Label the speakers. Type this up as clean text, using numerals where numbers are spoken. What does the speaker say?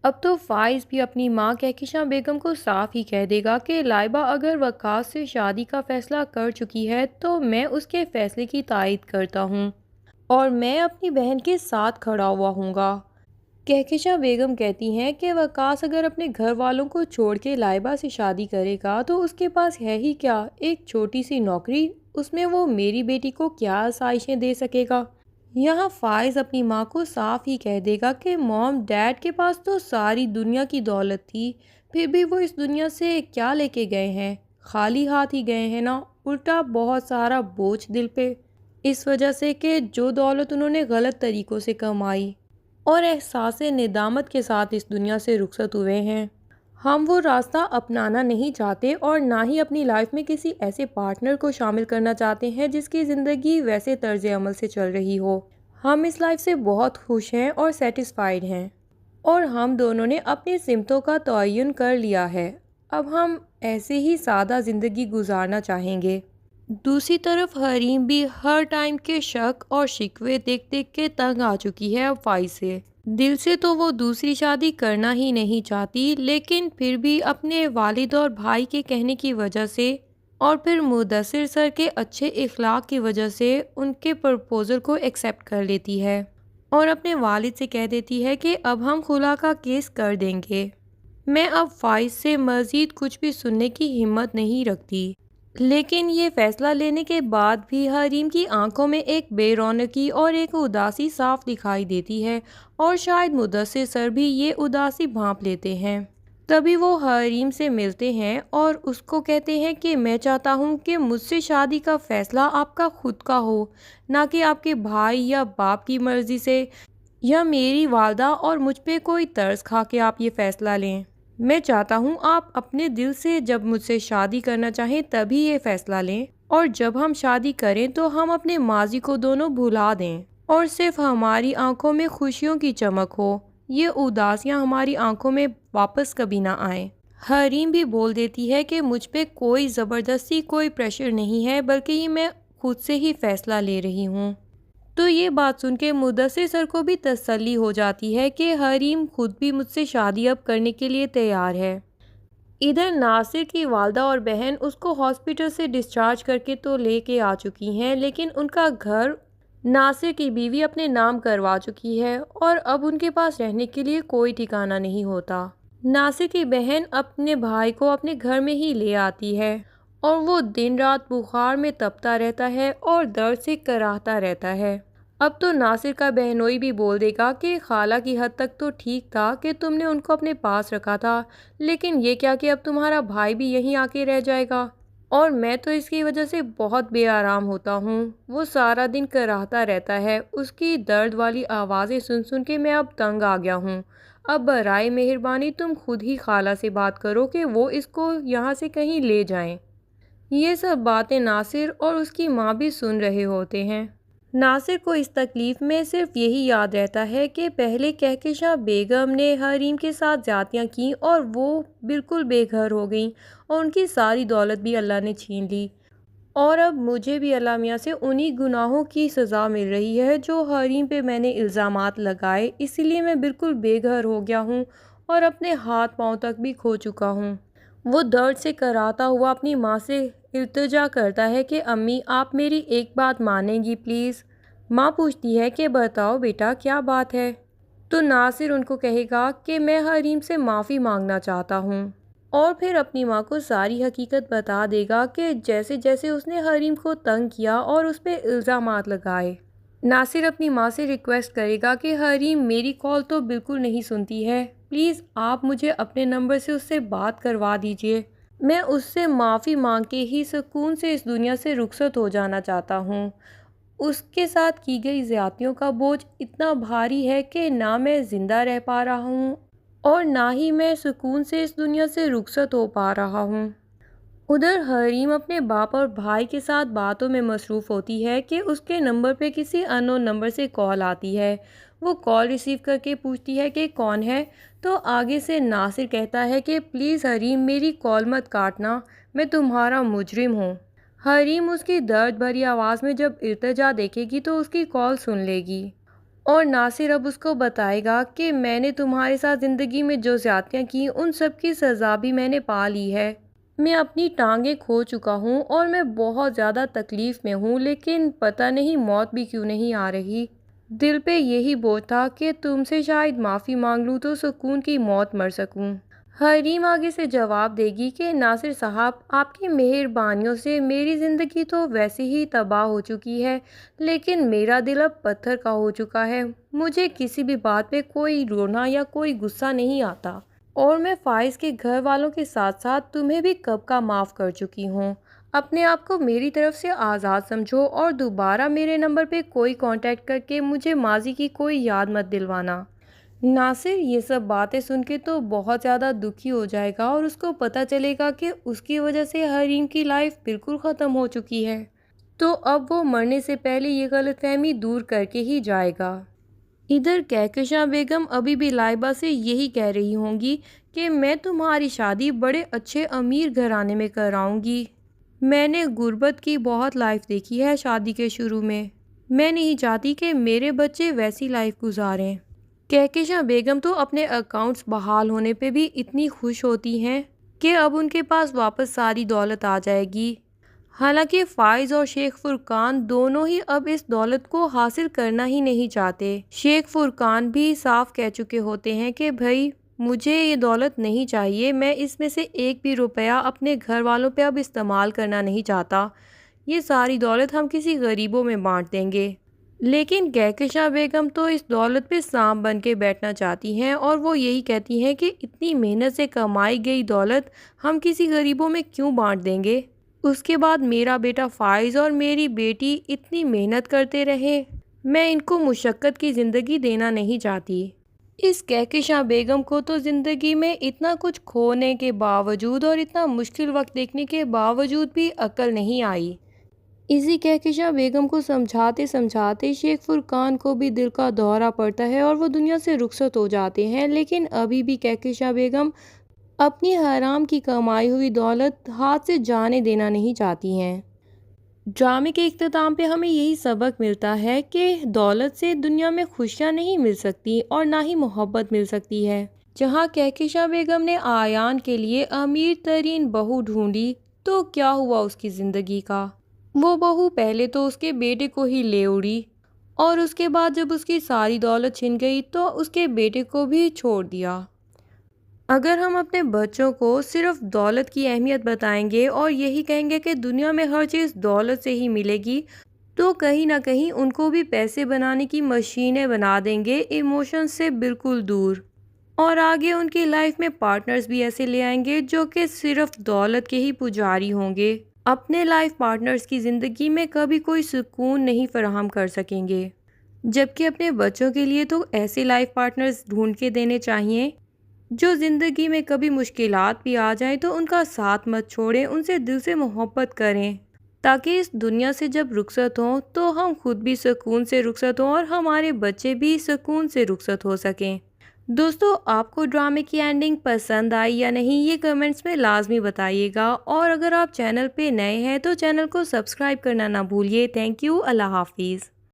Speaker 1: اب تو فائز بھی اپنی ماں کہکشاں بیگم کو صاف ہی کہہ دے گا کہ لائبہ اگر وقاص سے شادی کا فیصلہ کر چکی ہے تو میں اس کے فیصلے کی تائید کرتا ہوں اور میں اپنی بہن کے ساتھ کھڑا ہوا ہوں گا۔ کہکشاں بیگم کہتی ہیں کہ وقاص اگر اپنے گھر والوں کو چھوڑ کے لائبہ سے شادی کرے گا تو اس کے پاس ہے ہی کیا، ایک چھوٹی سی نوکری، اس میں وہ میری بیٹی کو کیا آسائشیں دے سکے گا۔ یہاں فائز اپنی ماں کو صاف ہی کہہ دے گا کہ موم، ڈیڈ کے پاس تو ساری دنیا کی دولت تھی، پھر بھی وہ اس دنیا سے کیا لے کے گئے ہیں، خالی ہاتھ ہی گئے ہیں نا، الٹا بہت سارا بوجھ دل پہ، اس وجہ سے کہ جو دولت انہوں نے غلط طریقوں سے کمائی اور احساس ندامت کے ساتھ اس دنیا سے رخصت ہوئے ہیں۔ ہم وہ راستہ اپنانا نہیں چاہتے اور نہ ہی اپنی لائف میں کسی ایسے پارٹنر کو شامل کرنا چاہتے ہیں جس کی زندگی ویسے طرز عمل سے چل رہی ہو۔ ہم اس لائف سے بہت خوش ہیں اور سیٹسفائیڈ ہیں اور ہم دونوں نے اپنی سمتوں کا تعین کر لیا ہے، اب ہم ایسے ہی سادہ زندگی گزارنا چاہیں گے۔ دوسری طرف حریم بھی ہر ٹائم کے شک اور شکوے دیکھ دیکھ کے تنگ آ چکی ہے اب فائز سے۔ دل سے تو وہ دوسری شادی کرنا ہی نہیں چاہتی، لیکن پھر بھی اپنے والد اور بھائی کے کہنے کی وجہ سے اور پھر مدثر سر کے اچھے اخلاق کی وجہ سے ان کے پرپوزل کو ایکسیپٹ کر لیتی ہے اور اپنے والد سے کہہ دیتی ہے کہ اب ہم خلا کا کیس کر دیں گے۔ میں اب فائز سے مزید کچھ بھی سننے کی ہمت نہیں رکھتی، لیکن یہ فیصلہ لینے کے بعد بھی حریم کی آنکھوں میں ایک بے رونقی اور ایک اداسی صاف دکھائی دیتی ہے اور شاید مدثر سر بھی یہ اداسی بھانپ لیتے ہیں۔ تبھی وہ حریم سے ملتے ہیں اور اس کو کہتے ہیں کہ میں چاہتا ہوں کہ مجھ سے شادی کا فیصلہ آپ کا خود کا ہو، نہ کہ آپ کے بھائی یا باپ کی مرضی سے یا میری والدہ اور مجھ پہ کوئی ترس کھا کے آپ یہ فیصلہ لیں۔ میں چاہتا ہوں آپ اپنے دل سے جب مجھ سے شادی کرنا چاہیں تبھی یہ فیصلہ لیں اور جب ہم شادی کریں تو ہم اپنے ماضی کو دونوں بھلا دیں اور صرف ہماری آنکھوں میں خوشیوں کی چمک ہو، یہ اداسیاں ہماری آنکھوں میں واپس کبھی نہ آئیں۔ حریم بھی بول دیتی ہے کہ مجھ پہ کوئی زبردستی کوئی پریشر نہیں ہے، بلکہ یہ میں خود سے ہی فیصلہ لے رہی ہوں۔ تو یہ بات سن کے مدثر سر کو بھی تسلی ہو جاتی ہے کہ حریم خود بھی مجھ سے شادی اب کرنے کے لیے تیار ہے۔ ادھر ناصر کی والدہ اور بہن اس کو ہاسپٹل سے ڈسچارج کر کے تو لے کے آ چکی ہیں، لیکن ان کا گھر ناصر کی بیوی اپنے نام کروا چکی ہے اور اب ان کے پاس رہنے کے لیے کوئی ٹھکانہ نہیں ہوتا۔ ناصر کی بہن اپنے بھائی کو اپنے گھر میں ہی لے آتی ہے اور وہ دن رات بخار میں تپتا رہتا ہے اور درد سے کراہتا رہتا ہے۔ اب تو ناصر کا بہنوئی بھی بول دے گا کہ خالہ کی حد تک تو ٹھیک تھا کہ تم نے ان کو اپنے پاس رکھا تھا، لیکن یہ کیا کہ اب تمہارا بھائی بھی یہیں آ کے رہ جائے گا اور میں تو اس کی وجہ سے بہت بے آرام ہوتا ہوں، وہ سارا دن کراہتا رہتا ہے، اس کی درد والی آوازیں سن سن کے میں اب تنگ آ گیا ہوں، اب برائے مہربانی تم خود ہی خالہ سے بات کرو کہ وہ اس کو یہاں سے کہیں لے جائیں۔ یہ سب باتیں ناصر اور اس کی ماں بھی سن رہے ہوتے ہیں۔ ناصر کو اس تکلیف میں صرف یہی یاد رہتا ہے کہ پہلے کہکشاں بیگم نے حریم کے ساتھ زیادتیاں کیں اور وہ بالکل بے گھر ہو گئیں اور ان کی ساری دولت بھی اللہ نے چھین لی، اور اب مجھے بھی اللہ میاں سے انہی گناہوں کی سزا مل رہی ہے جو حریم پہ میں نے الزامات لگائے، اسی لیے میں بالکل بے گھر ہو گیا ہوں اور اپنے ہاتھ پاؤں تک بھی کھو چکا ہوں۔ وہ درد سے کراہتا ہوا اپنی ماں سے التجا کرتا ہے کہ امی آپ میری ایک بات مانیں گی پلیز۔ ماں پوچھتی ہے کہ بتاؤ بیٹا کیا بات ہے؟ تو ناصر ان کو کہے گا کہ میں حریم سے معافی مانگنا چاہتا ہوں اور پھر اپنی ماں کو ساری حقیقت بتا دے گا کہ جیسے جیسے اس نے حریم کو تنگ کیا اور اس پہ الزامات لگائے۔ ناصر اپنی ماں سے ریکویسٹ کرے گا کہ حریم میری کال تو بالکل نہیں سنتی ہے، پلیز آپ مجھے اپنے نمبر سے اس سے بات کروا دیجئے، میں اس سے معافی مانگ کے ہی سکون سے اس دنیا سے رخصت ہو جانا چاہتا ہوں۔ اس کے ساتھ کی گئی زیادتیوں کا بوجھ اتنا بھاری ہے کہ نہ میں زندہ رہ پا رہا ہوں اور نہ ہی میں سکون سے اس دنیا سے رخصت ہو پا رہا ہوں۔ ادھر حریم اپنے باپ اور بھائی کے ساتھ باتوں میں مصروف ہوتی ہے کہ اس کے نمبر پہ کسی انون نمبر سے کال آتی ہے، وہ کال ریسیو کر کے پوچھتی ہے کہ کون ہے، تو آگے سے ناصر کہتا ہے کہ پلیز حریم میری کال مت کاٹنا، میں تمہارا مجرم ہوں۔ حریم اس کی درد بھری آواز میں جب التجا دیکھے گی تو اس کی کال سن لے گی اور ناصر اب اس کو بتائے گا کہ میں نے تمہارے ساتھ زندگی میں جو زیادتیاں کی ان سب کی سزا بھی میں نے پا لی ہے۔ میں اپنی ٹانگیں کھو چکا ہوں اور میں بہت زیادہ تکلیف میں ہوں، لیکن پتہ نہیں موت بھی کیوں نہیں آ رہی۔ دل پہ یہی بوجھ تھا کہ تم سے شاید معافی مانگ لوں تو سکون کی موت مر سکوں۔ حریم آگے سے جواب دے گی کہ ناصر صاحب، آپ کی مہربانیوں سے میری زندگی تو ویسے ہی تباہ ہو چکی ہے، لیکن میرا دل اب پتھر کا ہو چکا ہے۔ مجھے کسی بھی بات پہ کوئی رونا یا کوئی غصہ نہیں آتا، اور میں فائز کے گھر والوں کے ساتھ ساتھ تمہیں بھی کب کا معاف کر چکی ہوں۔ اپنے آپ کو میری طرف سے آزاد سمجھو اور دوبارہ میرے نمبر پہ کوئی کانٹیکٹ کر کے مجھے ماضی کی کوئی یاد مت دلوانا۔ ناصر یہ سب باتیں سن کے تو بہت زیادہ دکھی ہو جائے گا اور اس کو پتہ چلے گا کہ اس کی وجہ سے حریم کی لائف بالکل ختم ہو چکی ہے، تو اب وہ مرنے سے پہلے یہ غلط فہمی دور کر کے ہی جائے گا۔ ادھر کہکشاں بیگم ابھی بھی لائبہ سے یہی کہہ رہی ہوں گی کہ میں تمہاری شادی بڑے اچھے امیر گھرانے میں کراؤں گی۔ میں نے غربت کی بہت لائف دیکھی ہے شادی کے شروع میں نہیں چاہتی کہ میرے بچے ویسی لائف گزاریں۔ کہکشاں بیگم تو اپنے اکاؤنٹس بحال ہونے پہ بھی اتنی خوش ہوتی ہیں کہ اب ان کے پاس واپس ساری دولت آ جائے گی۔ حالانکہ فائز اور شیخ فرقان دونوں ہی اب اس دولت کو حاصل کرنا ہی نہیں چاہتے۔ شیخ فرقان بھی صاف کہہ چکے ہوتے ہیں کہ بھائی مجھے یہ دولت نہیں چاہیے، میں اس میں سے ایک بھی روپیہ اپنے گھر والوں پہ اب استعمال کرنا نہیں چاہتا، یہ ساری دولت ہم کسی غریبوں میں بانٹ دیں گے۔ لیکن کہکشاں بیگم تو اس دولت پہ سانپ بن کے بیٹھنا چاہتی ہیں، اور وہ یہی کہتی ہیں کہ اتنی محنت سے کمائی گئی دولت ہم کسی غریبوں میں کیوں بانٹ دیں گے؟ اس کے بعد میرا بیٹا فائز اور میری بیٹی اتنی محنت کرتے رہے، میں ان کو مشقت کی زندگی دینا نہیں چاہتی۔ اس کہکشاں بیگم کو تو زندگی میں اتنا کچھ کھونے کے باوجود اور اتنا مشکل وقت دیکھنے کے باوجود بھی عقل نہیں آئی۔ اسی کہکشاں بیگم کو سمجھاتے سمجھاتے شیخ فرقان کو بھی دل کا دورہ پڑتا ہے اور وہ دنیا سے رخصت ہو جاتے ہیں، لیکن ابھی بھی کہکشاں بیگم اپنی حرام کی کمائی ہوئی دولت ہاتھ سے جانے دینا نہیں چاہتی ہیں۔ ڈرامے کے اختتام پہ ہمیں یہی سبق ملتا ہے کہ دولت سے دنیا میں خوشیاں نہیں مل سکتی اور نہ ہی محبت مل سکتی ہے۔ جہاں کہکشاں بیگم نے آیان کے لیے امیر ترین بہو ڈھونڈی تو کیا ہوا اس کی زندگی کا؟ وہ بہو پہلے تو اس کے بیٹے کو ہی لے اڑی، اور اس کے بعد جب اس کی ساری دولت چھن گئی تو اس کے بیٹے کو بھی چھوڑ دیا۔ اگر ہم اپنے بچوں کو صرف دولت کی اہمیت بتائیں گے اور یہی کہیں گے کہ دنیا میں ہر چیز دولت سے ہی ملے گی، تو کہیں نہ کہیں ان کو بھی پیسے بنانے کی مشینیں بنا دیں گے، ایموشن سے بالکل دور۔ اور آگے ان کی لائف میں پارٹنرز بھی ایسے لے آئیں گے جو کہ صرف دولت کے ہی پجاری ہوں گے، اپنے لائف پارٹنرز کی زندگی میں کبھی کوئی سکون نہیں فراہم کر سکیں گے۔ جبکہ اپنے بچوں کے لیے تو ایسے لائف پارٹنرز ڈھونڈ کے دینے چاہیے جو زندگی میں کبھی مشکلات بھی آ جائیں تو ان کا ساتھ مت چھوڑیں، ان سے دل سے محبت کریں، تاکہ اس دنیا سے جب رخصت ہوں تو ہم خود بھی سکون سے رخصت ہوں اور ہمارے بچے بھی سکون سے رخصت ہو سکیں۔ دوستو، آپ کو ڈرامے کی اینڈنگ پسند آئی یا نہیں، یہ کمنٹس میں لازمی بتائیے گا، اور اگر آپ چینل پہ نئے ہیں تو چینل کو سبسکرائب کرنا نہ بھولیے۔ تھینک یو، اللہ حافظ۔